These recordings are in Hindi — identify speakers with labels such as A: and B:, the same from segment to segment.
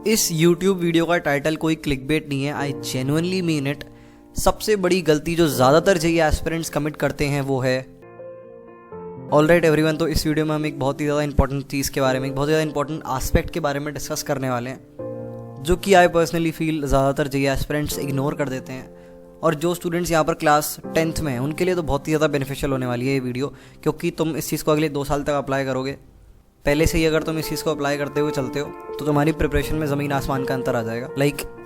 A: इस YouTube वीडियो का टाइटल कोई क्लिकबेट नहीं है, आई जेन्युइनली मीन इट। सबसे बड़ी गलती जो ज़्यादातर जेईई एस्पिरेंट्स कमिट करते हैं वो है ऑलराइट एवरीवन। तो इस वीडियो में हम एक बहुत ही ज़्यादा इंपॉर्टेंट चीज़ के बारे में, एक बहुत ज़्यादा इंपॉर्टेंट एस्पेक्ट के बारे में डिस्कस करने वाले हैं, जो कि आई पर्सनली फील ज़्यादातर जेईई एस्पिरेंट्स इग्नोर कर देते हैं। और जो स्टूडेंट्स यहाँ पर क्लास 10th में हैं उनके लिए तो बहुत ही ज़्यादा बेनिफिशियल होने वाली है ये वीडियो, क्योंकि तुम इस चीज़ को अगले 2 साल तक अप्लाई करोगे। पहले से ही अगर तुम इस चीज़ को अप्लाई करते हुए चलते हो तो तुम्हारी प्रिपरेशन में ज़मीन आसमान का अंतर आ जाएगा।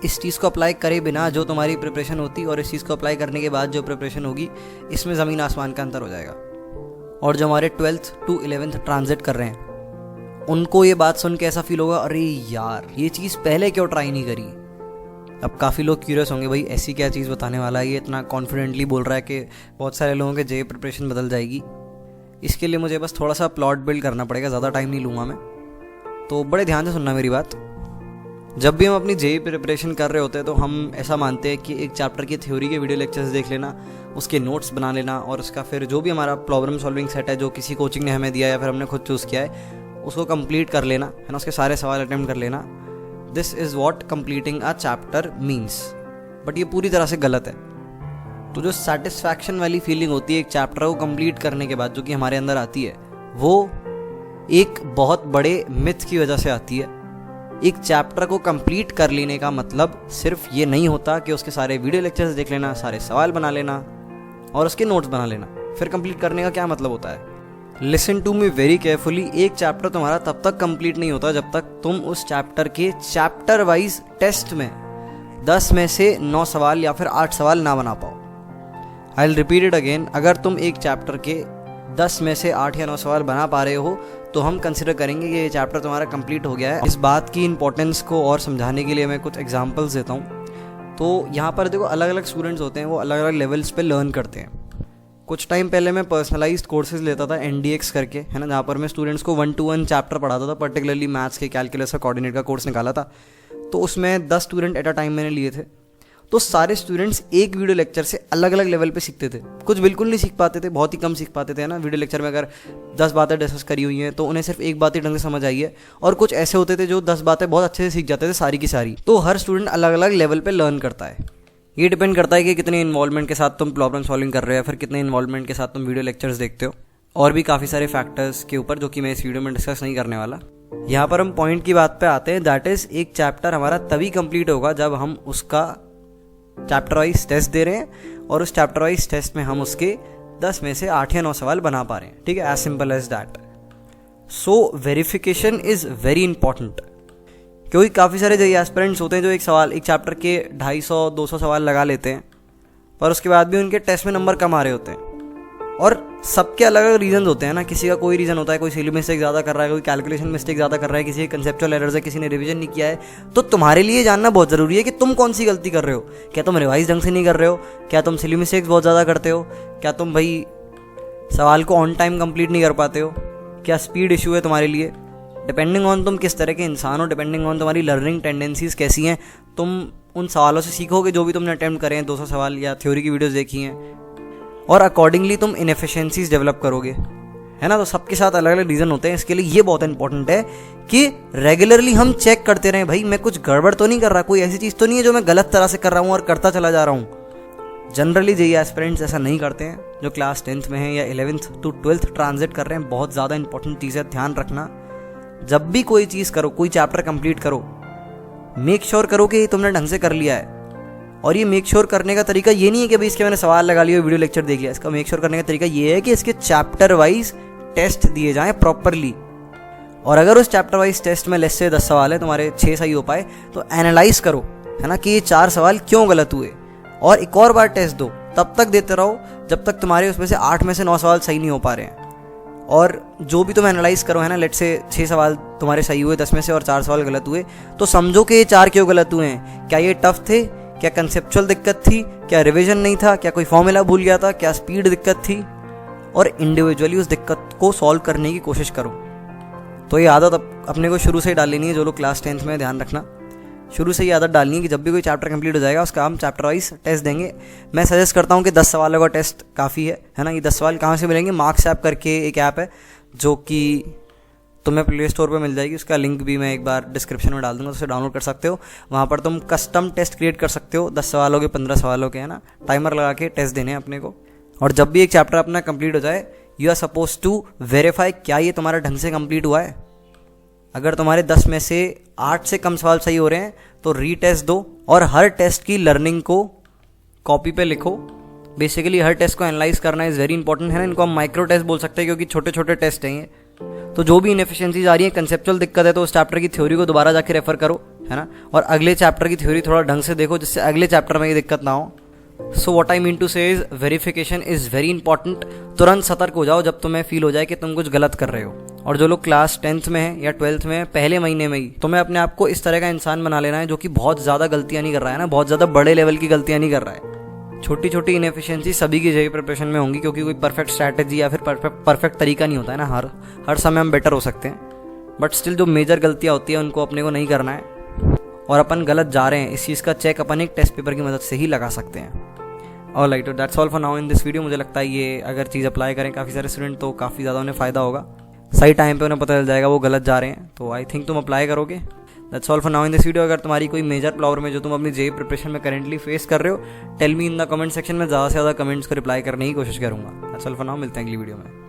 A: इस चीज़ को अप्लाई करे बिना जो तुम्हारी प्रिपरेशन होती और इस चीज़ को अप्लाई करने के बाद जो प्रिपरेशन होगी, इसमें ज़मीन आसमान का अंतर हो जाएगा। और जो हमारे 12th to 11th ट्रांजिट कर रहे हैं उनको ये बात सुन के ऐसा फील होगा, अरे यार ये चीज़ पहले क्यों ट्राई नहीं करी। अब काफ़ी लोग क्यूरियस होंगे, भाई ऐसी क्या चीज़ बताने वाला है, ये इतना कॉन्फिडेंटली बोल रहा है कि बहुत सारे लोगों के जेईई प्रिपरेशन बदल जाएगी। इसके लिए मुझे बस थोड़ा सा प्लॉट बिल्ड करना पड़ेगा, ज़्यादा टाइम नहीं लूँगा मैं, तो बड़े ध्यान से सुनना मेरी बात। जब भी हम अपनी जेईई प्रिपरेशन कर रहे होते हैं तो हम ऐसा मानते हैं कि एक चैप्टर की थ्योरी के वीडियो लेक्चर्स देख लेना, उसके नोट्स बना लेना और उसका फिर जो भी हमारा प्रॉब्लम सॉल्विंग सेट है जो किसी कोचिंग ने हमें दिया या फिर हमने खुद चूज़ किया है उसको कंप्लीट कर लेना है ना, उसके सारे सवाल अटेम्प्ट कर लेना। This is what completing a chapter means. But ये पूरी तरह से गलत है। तो जो सेटिस्फैक्शन वाली फीलिंग होती है एक चैप्टर को कंप्लीट करने के बाद जो कि हमारे अंदर आती है, वो एक बहुत बड़े मिथ की वजह से आती है। एक चैप्टर को कंप्लीट कर लेने का मतलब सिर्फ ये नहीं होता कि उसके सारे वीडियो लेक्चर्स देख लेना, सारे सवाल बना लेना और उसके नोट्स बना लेना। फिर कंप्लीट करने का क्या मतलब होता है? Listen to me very carefully. एक चैप्टर तुम्हारा तब तक कंप्लीट नहीं होता जब तक तुम उस चैप्टर के चैप्टर वाइज टेस्ट में 10 में से 9 सवाल या फिर 8 सवाल ना बना पाओ। I will repeat it again. अगर तुम एक चैप्टर के 10 में से 8 या 9 सवाल बना पा रहे हो तो हम कंसिडर करेंगे कि ये चैप्टर तुम्हारा कंप्लीट हो गया है। इस बात की इंपॉर्टेंस को और समझाने के लिए मैं कुछ एग्जांपल्स देता हूँ। तो यहाँ पर देखो, अलग अलग स्टूडेंट्स होते हैं, वो अलग अलग लेवल्स पे लर्न करते हैं। कुछ टाइम पहले मैं पर्सनलाइज्ड कोर्सेज लेता था NDX करके, है ना, जहाँ पर मैं स्टूडेंट्स को 1-to-1 चैप्टर पढ़ाता था। पर्टिकुलरली मैथ्स के कैलकुलस का कोऑर्डिनेट का कोर्स निकाला था, तो उसमें 10 स्टूडेंट एट अ टाइम मैंने लिए थे। तो सारे स्टूडेंट्स एक वीडियो लेक्चर से अलग अलग लेवल पे सीखते थे। कुछ बिल्कुल नहीं सीख पाते थे, बहुत ही कम सीख पाते थे, है ना। वीडियो लेक्चर में अगर 10 बातें डिस्कस करी हुई हैं तो उन्हें सिर्फ एक बात ही ढंग से समझ आई है। और कुछ ऐसे होते थे जो 10 बातें बहुत अच्छे से सीख जाते थे, सारी की सारी। तो हर स्टूडेंट अलग अलग लेवल पे लर्न करता है। ये डिपेंड करता है कि कितने इन्वॉल्वमेंट के साथ तुम प्रॉब्लम सॉल्विंग कर रहे हो या फिर कितने इन्वॉल्वमेंट के साथ तुम वीडियो लेक्चर्स देखते हो, और भी काफ़ी सारे फैक्टर्स के ऊपर जो कि मैं इस वीडियो में डिस्कस नहीं करने वाला। यहाँ पर हम पॉइंट की बात पे आते हैं, दैट इज़ एक चैप्टर हमारा तभी कंप्लीट होगा जब हम उसका चैप्टर वाइज टेस्ट दे रहे हैं और उस चैप्टर वाइज टेस्ट में हम उसके 10 में से 8 या 9 सवाल बना पा रहे हैं। ठीक है, as simple as that. So verification is very important, क्योंकि काफ़ी सारे जेईई एस्पिरेंट्स होते हैं जो एक चैप्टर के 250-200 सवाल लगा लेते हैं, पर उसके बाद भी उनके टेस्ट में नंबर कम आ रहे होते हैं। और सबके अलग अलग रीजन होते हैं ना। किसी का कोई रीज़न होता है, कोई सिली मिस्टेक ज़्यादा कर रहा है, कोई कैलकुलेशन मिस्टेक ज़्यादा कर रहा है, किसी के कंसेप्चुअल एरर्स है, किसी ने रिवीजन नहीं किया है। तो तुम्हारे लिए जानना बहुत ज़रूरी है कि तुम कौन सी गलती कर रहे हो। क्या तुम रिवाइज ढंग से नहीं कर रहे हो? क्या तुम सिली मिस्टेक्स बहुत ज़्यादा करते हो? क्या तुम भाई सवाल को ऑन टाइम कंप्लीट नहीं कर पाते हो? क्या स्पीड इशू है तुम्हारे लिए? डिपेंडिंग ऑन तुम किस तरह के इंसान हो, डिपेंडिंग ऑन तुम्हारी लर्निंग टेंडेंसीज कैसी हैं, तुम उन सवालों से सीखोगे जो भी तुमने अटेम्प्ट करे हैं, 200 सवाल या थ्योरी की वीडियोस देखी हैं, और अकॉर्डिंगली तुम इनएफिशिएंसीज डेवलप करोगे, है ना। तो सबके साथ अलग अलग रीज़न होते हैं। इसके लिए ये बहुत इंपॉर्टेंट है कि रेगुलरली हम चेक करते रहें, भाई मैं कुछ गड़बड़ तो नहीं कर रहा, कोई ऐसी चीज़ तो नहीं है जो मैं गलत तरह से कर रहा हूँ और करता चला जा रहा हूँ। जनरली जेईई एस्पिरेंट्स ऐसा नहीं करते हैं। जो क्लास 10th में हैं या 11th to 12th ट्रांजिट कर रहे हैं, बहुत ज़्यादा इंपॉर्टेंट चीज़ है, ध्यान रखना। जब भी कोई चीज़ करो, कोई चैप्टर कंप्लीट करो, मेक श्योर करो कि तुमने ढंग से कर लिया है। और ये मेक श्योर करने का तरीका ये नहीं है कि भाई इसके मैंने सवाल लगा लिया, वीडियो लेक्चर देख लिया। इसका मेक श्योर करने का तरीका ये है कि इसके चैप्टर वाइज टेस्ट दिए जाएं प्रॉपरली। और अगर उस चैप्टर वाइज टेस्ट में लेस से 10 सवाल है, तुम्हारे 6 सही हो पाए, तो एनालाइज करो, है ना, कि ये 4 सवाल क्यों गलत हुए, और एक और बार टेस्ट दो। तब तक देते रहो जब तक तुम्हारे उसमें से 8 में से 9 सवाल सही नहीं हो पा रहे हैं। और जो भी तुम एनालाइज करो, है ना, लेट से 6 सवाल तुम्हारे सही हुए 10 में से और 4 सवाल गलत हुए, तो समझो कि ये 4 क्यों गलत हुए हैं। क्या ये टफ थे? क्या कंसेप्चुअल दिक्कत थी? क्या रिवीजन नहीं था? क्या कोई फॉर्मूला भूल गया था? क्या स्पीड दिक्कत थी? और इंडिविजुअली उस दिक्कत को सॉल्व करने की कोशिश करो। तो ये आदत अपने को शुरू से ही डाल लेनी है। जो लोग क्लास 10th में, ध्यान रखना, शुरू से ही आदत डालनी है कि जब भी कोई चैप्टर कंप्लीट हो जाएगा उसका हम चैप्टर वाइज टेस्ट देंगे। मैं सजेस्ट करता हूँ कि 10 सवालों का टेस्ट काफ़ी है ना। ये 10 सवाल कहाँ से मिलेंगे? मार्क्स ऐप करके एक ऐप है जो कि तुम्हें प्ले स्टोर पर मिल जाएगी, उसका लिंक भी मैं एक बार डिस्क्रिप्शन में डाल दूंगा, तो उसे डाउनलोड कर सकते हो। वहाँ पर तुम कस्टम टेस्ट क्रिएट कर सकते हो, 10 सवालों के 15 सवालों के, है ना, टाइमर लगा के टेस्ट देने हैं अपने को। और जब भी एक चैप्टर अपना कंप्लीट हो जाए, you are suppose to verify क्या ये तुम्हारा ढंग से कंप्लीट हुआ है। अगर तुम्हारे 10 में से 8 से कम सवाल सही हो रहे हैं तो रीटेस्ट दो, और हर टेस्ट की लर्निंग को कॉपी पे लिखो। बेसिकली हर टेस्ट को एनालाइज करना इज़ वेरी इंपॉर्टेंट, है ना। इनको हम माइक्रो टेस्ट बोल सकते हैं क्योंकि छोटे छोटे टेस्ट हैं ये। तो जो भी इनएफिशिएंसीज आ रही है, कंसेप्चुअल दिक्कत है, तो उस चैप्टर की थ्योरी को दोबारा जाके रेफर करो, है ना, और अगले चैप्टर की थ्योरी थोड़ा ढंग से देखो, जिससे अगले चैप्टर में ये दिक्कत ना हो। So what I mean to say is verification is very important. तुरंत सतर्क हो जाओ जब तुम्हें फील हो जाए कि तुम कुछ गलत कर रहे हो। और जो लोग क्लास 10th में है या 12th में है, पहले महीने में ही तुम्हें अपने आप को इस तरह का इंसान बना लेना है जो कि बहुत ज़्यादा गलतियाँ नहीं कर रहा है ना, बहुत ज़्यादा बड़े लेवल की गलतियाँ नहीं कर रहा है। छोटी छोटी इनएफिशिएंसी सभी की जेईई प्रिपरेशन में होंगी, क्योंकि कोई परफेक्ट स्ट्रैटेजी या फिर परफेक्ट तरीका नहीं होता है ना। हर समय हम बेटर हो सकते हैं, बट स्टिल जो मेजर गलतियाँ होती है उनको अपने को नहीं करना है। और अपन गलत जा रहे हैं, इस चीज़ का चेक अपन एक टेस्ट पेपर की मदद से ही लगा सकते हैं। Alright, that's all for now in this video. मुझे लगता है ये अगर चीज़ अप्लाई करें काफ़ी सारे स्टूडेंट तो काफ़ी ज़्यादा उन्हें फ़ायदा होगा। सही टाइम पे उन्हें पता चल जाएगा वो गलत जा रहे हैं, तो आई थिंक तुम अप्लाई करोगे। That's all for now in this video. अगर तुम्हारी कोई मेजर प्रॉब्लम है जो तुम अपनी जेईई प्रिपरेशन में करेंटली फेस कर रहे हो, tell me in the comment section में। ज़्यादा से ज़्यादा कमेंट्स को रिप्लाई करने की कोशिश करूँगा। दैट्स ऑल फॉर नाउ, मिलते हैं अगली वीडियो में।